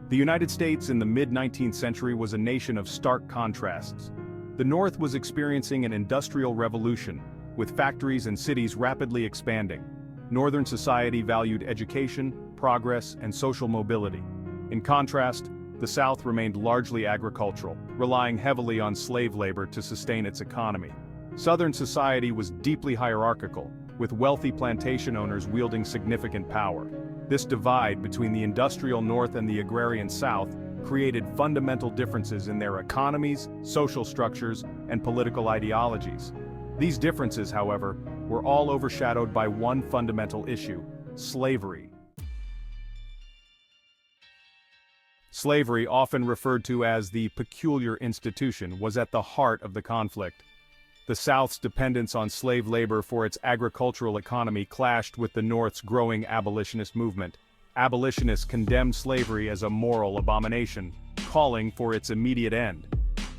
The United States in the mid-19th century was a nation of stark contrasts. The North was experiencing an industrial revolution, with factories and cities rapidly expanding. Northern society valued education, progress, and social mobility. In contrast, the South remained largely agricultural, relying heavily on slave labor to sustain its economy. Southern society was deeply hierarchical, with wealthy plantation owners wielding significant power. This divide between the industrial North and the agrarian South created fundamental differences in their economies, social structures, and political ideologies. These differences, however, were all overshadowed by one fundamental issue: slavery. Slavery, often referred to as the peculiar institution, was at the heart of the conflict. The South's dependence on slave labor for its agricultural economy clashed with the North's growing abolitionist movement. Abolitionists condemned slavery as a moral abomination, calling for its immediate end.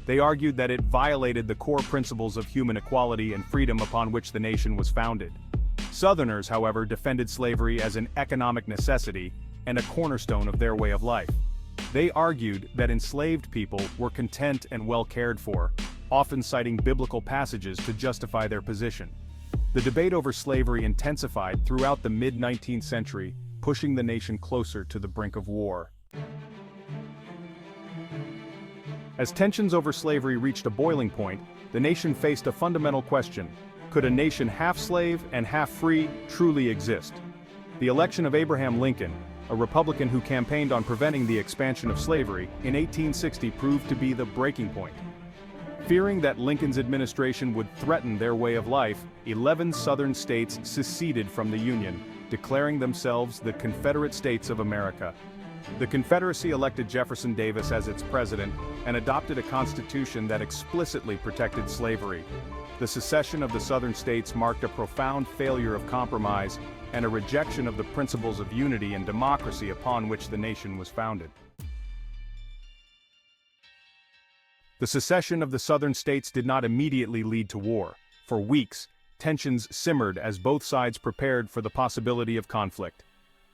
They argued that it violated the core principles of human equality and freedom upon which the nation was founded. Southerners, however, defended slavery as an economic necessity and a cornerstone of their way of life. They argued that enslaved people were content and well cared for, often citing biblical passages to justify their position. The debate over slavery intensified throughout the mid-19th century, pushing the nation closer to the brink of war. As tensions over slavery reached a boiling point, the nation faced a fundamental question: could a nation half slave and half free truly exist? The election of Abraham Lincoln, a Republican who campaigned on preventing the expansion of slavery, in 1860 proved to be the breaking point. Fearing that Lincoln's administration would threaten their way of life, 11 Southern states seceded from the Union, declaring themselves the Confederate States of America. The Confederacy elected Jefferson Davis as its president and adopted a constitution that explicitly protected slavery. The secession of the Southern states marked a profound failure of compromise and a rejection of the principles of unity and democracy upon which the nation was founded. The secession of the Southern states did not immediately lead to war. For weeks, tensions simmered as both sides prepared for the possibility of conflict.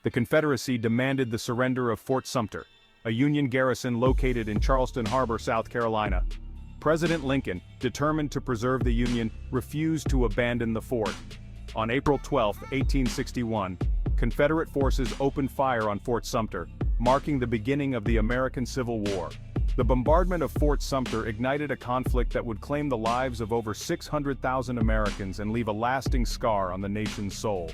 The Confederacy demanded the surrender of Fort Sumter, a Union garrison located in Charleston Harbor, South Carolina. President Lincoln, determined to preserve the Union, refused to abandon the fort. On April 12, 1861, Confederate forces opened fire on Fort Sumter, marking the beginning of the American Civil War. The bombardment of Fort Sumter ignited a conflict that would claim the lives of over 600,000 Americans and leave a lasting scar on the nation's soul.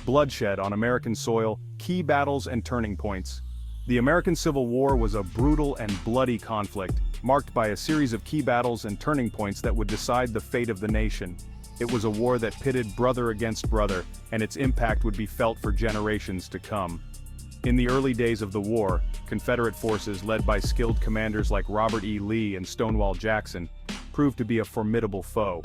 Bloodshed on American soil, key battles and turning points. The American Civil War was a brutal and bloody conflict, marked by a series of key battles and turning points that would decide the fate of the nation. It was a war that pitted brother against brother, and its impact would be felt for generations to come. In the early days of the war, Confederate forces led by skilled commanders like Robert E. Lee and Stonewall Jackson proved to be a formidable foe.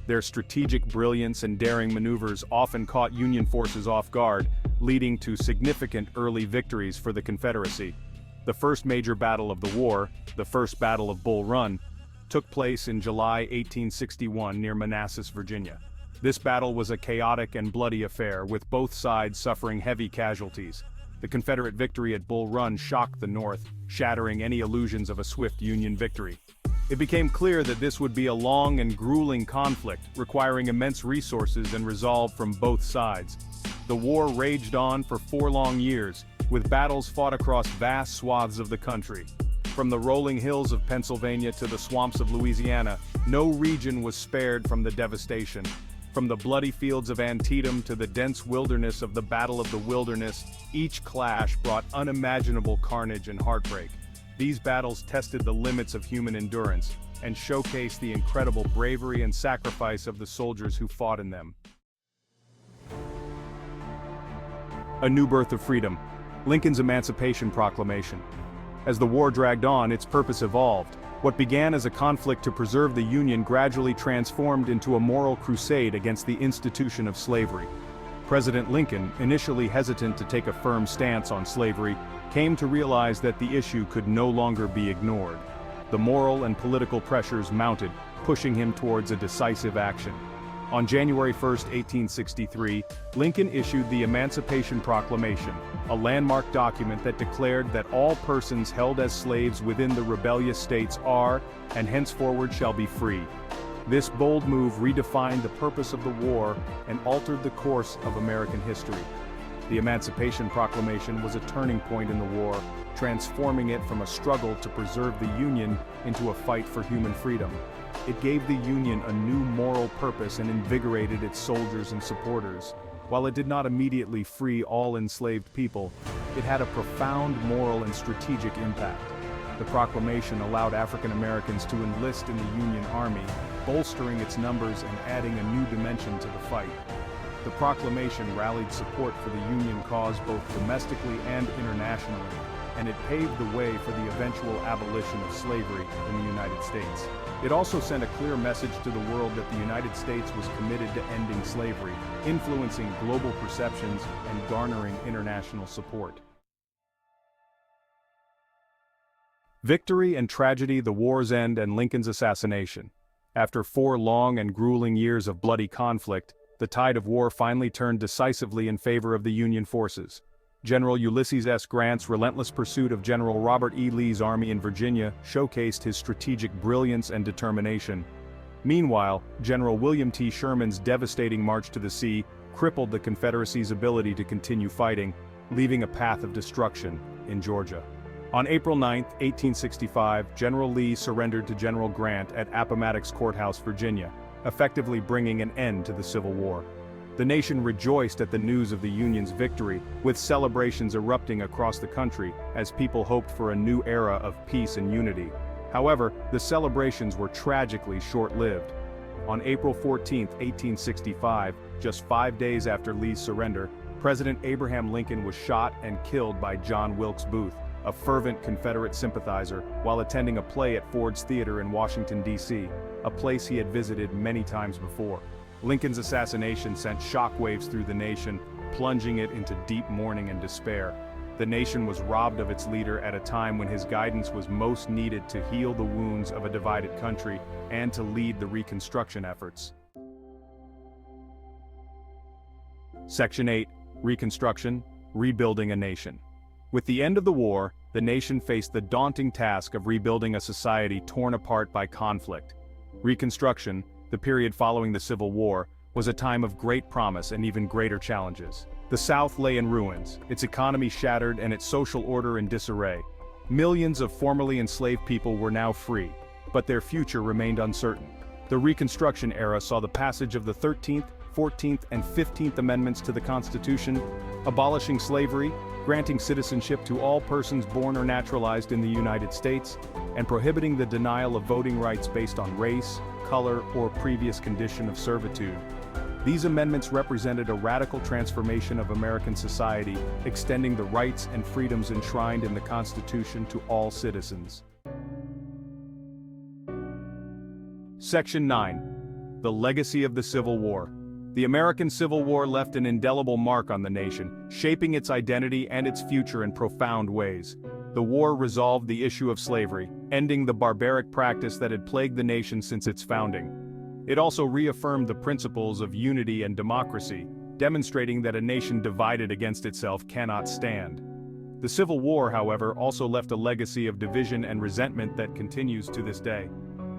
Their strategic brilliance and daring maneuvers often caught Union forces off guard, leading to significant early victories for the Confederacy. The first major battle of the war, the First Battle of Bull Run, took place in July 1861 near Manassas, Virginia. This battle was a chaotic and bloody affair, with both sides suffering heavy casualties. The Confederate victory at Bull Run shocked the North, shattering any illusions of a swift Union victory. It became clear that this would be a long and grueling conflict, requiring immense resources and resolve from both sides. The war raged on for 4 long years, with battles fought across vast swaths of the country. From the rolling hills of Pennsylvania to the swamps of Louisiana, no region was spared from the devastation. From the bloody fields of Antietam to the dense wilderness of the Battle of the Wilderness, each clash brought unimaginable carnage and heartbreak. These battles tested the limits of human endurance and showcased the incredible bravery and sacrifice of the soldiers who fought in them. A new birth of freedom, Lincoln's Emancipation Proclamation. As the war dragged on, its purpose evolved. What began as a conflict to preserve the Union gradually transformed into a moral crusade against the institution of slavery. President Lincoln, initially hesitant to take a firm stance on slavery, came to realize that the issue could no longer be ignored. The moral and political pressures mounted, pushing him towards a decisive action. On January 1, 1863, Lincoln issued the Emancipation Proclamation, a landmark document that declared that all persons held as slaves within the rebellious states are, and henceforward shall be free. This bold move redefined the purpose of the war and altered the course of American history. The Emancipation Proclamation was a turning point in the war, transforming it from a struggle to preserve the Union into a fight for human freedom. It gave the Union a new moral purpose and invigorated its soldiers and supporters. While it did not immediately free all enslaved people, it had a profound moral and strategic impact. The proclamation allowed African Americans to enlist in the Union Army, bolstering its numbers and adding a new dimension to the fight. The proclamation rallied support for the Union cause both domestically and internationally, and it paved the way for the eventual abolition of slavery in the United States. It also sent a clear message to the world that the United States was committed to ending slavery, influencing global perceptions and garnering international support. Victory and tragedy, the war's end, and Lincoln's assassination. After 4 long and grueling years of bloody conflict, the tide of war finally turned decisively in favor of the Union forces. General Ulysses S. Grant's relentless pursuit of General Robert E. Lee's army in Virginia showcased his strategic brilliance and determination. Meanwhile, General William T. Sherman's devastating march to the sea crippled the Confederacy's ability to continue fighting, leaving a path of destruction in Georgia. On April 9, 1865, General Lee surrendered to General Grant at Appomattox Courthouse, Virginia, effectively bringing an end to the Civil War. The nation rejoiced at the news of the Union's victory, with celebrations erupting across the country as people hoped for a new era of peace and unity. However, the celebrations were tragically short-lived. On April 14, 1865, just 5 days after Lee's surrender, President Abraham Lincoln was shot and killed by John Wilkes Booth, a fervent Confederate sympathizer, while attending a play at Ford's Theater in Washington, D.C., a place he had visited many times before. Lincoln's assassination sent shockwaves through the nation, plunging it into deep mourning and despair. The nation was robbed of its leader at a time when his guidance was most needed to heal the wounds of a divided country and to lead the reconstruction efforts. Section 8. Reconstruction, Rebuilding a Nation. With the end of the war, the nation faced the daunting task of rebuilding a society torn apart by conflict. Reconstruction, the period following the Civil War, was a time of great promise and even greater challenges. The South lay in ruins, its economy shattered and its social order in disarray. Millions of formerly enslaved people were now free, but their future remained uncertain. The Reconstruction era saw the passage of the 13th, 14th, and 15th Amendments to the Constitution, abolishing slavery, granting citizenship to all persons born or naturalized in the United States, and prohibiting the denial of voting rights based on race, color, or previous condition of servitude. These amendments represented a radical transformation of American society, extending the rights and freedoms enshrined in the Constitution to all citizens. Section 9. The Legacy of the Civil War. The American Civil War left an indelible mark on the nation, shaping its identity and its future in profound ways. The war resolved the issue of slavery, ending the barbaric practice that had plagued the nation since its founding. It also reaffirmed the principles of unity and democracy, demonstrating that a nation divided against itself cannot stand. The Civil War, however, also left a legacy of division and resentment that continues to this day.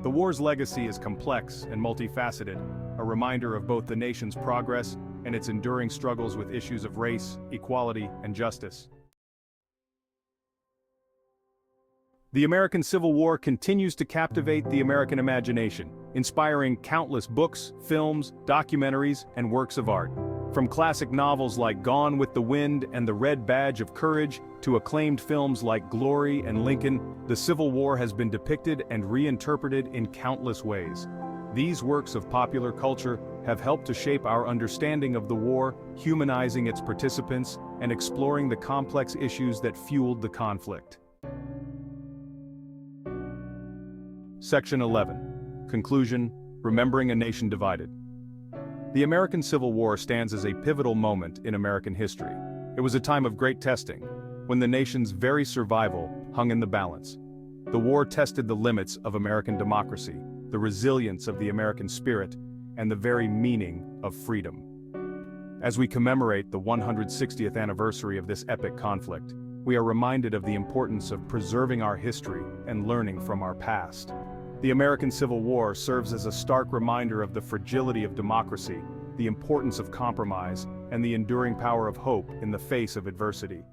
The war's legacy is complex and multifaceted, a reminder of both the nation's progress and its enduring struggles with issues of race, equality, and justice. The American Civil War continues to captivate the American imagination, inspiring countless books, films, documentaries, and works of art. From classic novels like Gone with the Wind and The Red Badge of Courage to acclaimed films like Glory and Lincoln, the Civil War has been depicted and reinterpreted in countless ways. These works of popular culture have helped to shape our understanding of the war, humanizing its participants and exploring the complex issues that fueled the conflict. Section 11. Conclusion, Remembering a Nation Divided. The American Civil War stands as a pivotal moment in American history. It was a time of great testing, when the nation's very survival hung in the balance. The war tested the limits of American democracy, the resilience of the American spirit, and the very meaning of freedom. As we commemorate the 160th anniversary of this epic conflict, we are reminded of the importance of preserving our history and learning from our past. The American Civil War serves as a stark reminder of the fragility of democracy, the importance of compromise, and the enduring power of hope in the face of adversity.